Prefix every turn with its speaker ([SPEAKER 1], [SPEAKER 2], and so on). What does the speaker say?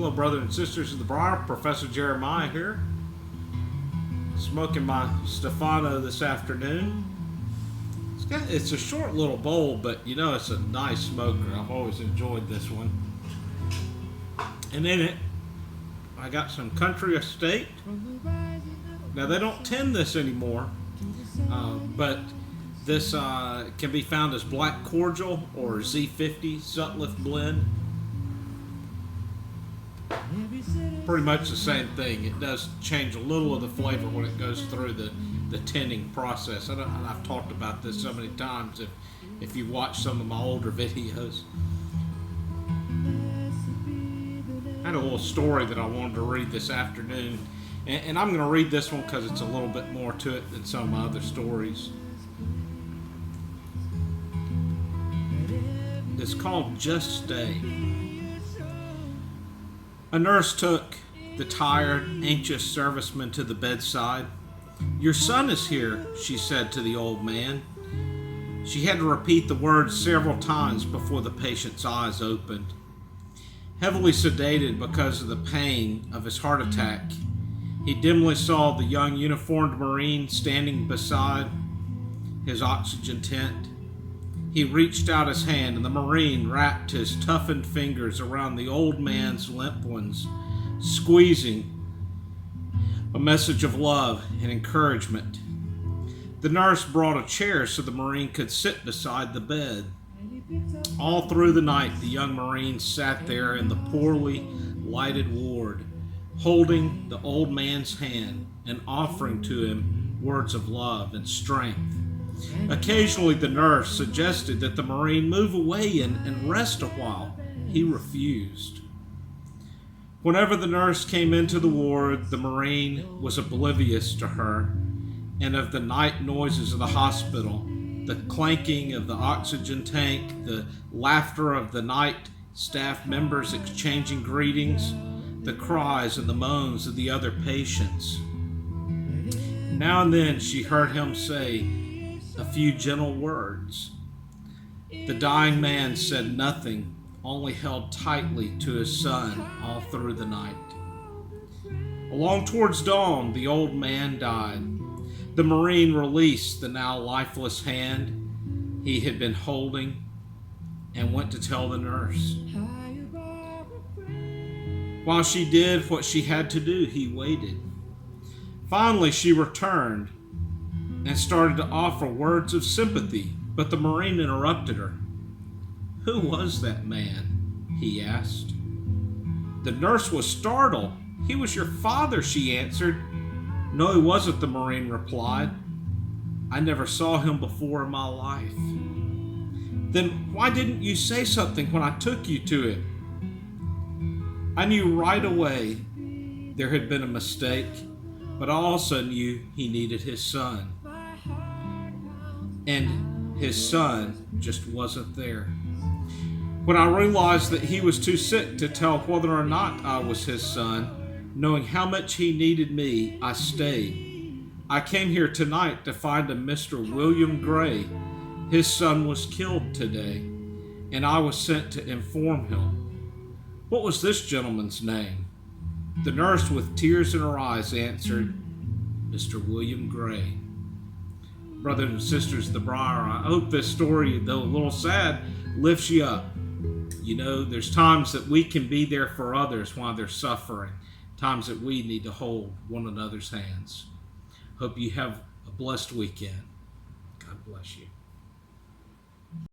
[SPEAKER 1] Hello, brothers and sisters of the Briar. Professor Jeremiah here. Smoking my Stefano this afternoon. It's a short little bowl, but you know it's a nice smoker. I've always enjoyed this one. And in it, I got some Country Estate. Now they don't tend this anymore, but this can be found as Black Cordial or Z50 Sutliff Blend. Pretty much the same thing. It does change a little of the flavor when it goes through the tinning process. I've talked about this so many times if you watch some of my older videos. I had a little story that I wanted to read this afternoon, and I'm going to read this one because it's a little bit more to it than some of my other stories. It's called Just Stay. A nurse took the tired, anxious serviceman to the bedside. "Your son is here," she said to the old man. She had to repeat the words several times before the patient's eyes opened. Heavily sedated because of the pain of his heart attack, he dimly saw the young uniformed Marine standing beside his oxygen tent. He reached out his hand, and the Marine wrapped his toughened fingers around the old man's limp ones, squeezing a message of love and encouragement. The nurse brought a chair so the Marine could sit beside the bed. All through the night, the young Marine sat there in the poorly lighted ward, holding the old man's hand and offering to him words of love and strength. Occasionally, the nurse suggested that the Marine move away and rest a while. He refused. Whenever the nurse came into the ward, the Marine was oblivious to her and of the night noises of the hospital, the clanking of the oxygen tank, the laughter of the night staff members exchanging greetings, the cries and the moans of the other patients. Now and then she heard him say a few gentle words. The dying man said nothing, only held tightly to his son all through the night. Along towards dawn, the old man died. The Marine released the now lifeless hand he had been holding and went to tell the nurse. While she did what she had to do, he waited. Finally, she returned and started to offer words of sympathy, but the Marine interrupted her. "Who was that man?" he asked. The nurse was startled. "He was your father," she answered. "No, he wasn't," the Marine replied. "I never saw him before in my life." "Then why didn't you say something when I took you to him?" "I knew right away there had been a mistake, but I also knew he needed his son. And his son just wasn't there. When I realized that he was too sick to tell whether or not I was his son, knowing how much he needed me, I stayed. I came here tonight to find a Mr. William Gray. His son was killed today, and I was sent to inform him." "What was this gentleman's name?" The nurse, with tears in her eyes, answered, "Mr. William Gray." Brothers and sisters of the Briar, I hope this story, though a little sad, lifts you up. You know, there's times that we can be there for others while they're suffering, times that we need to hold one another's hands. Hope you have a blessed weekend. God bless you.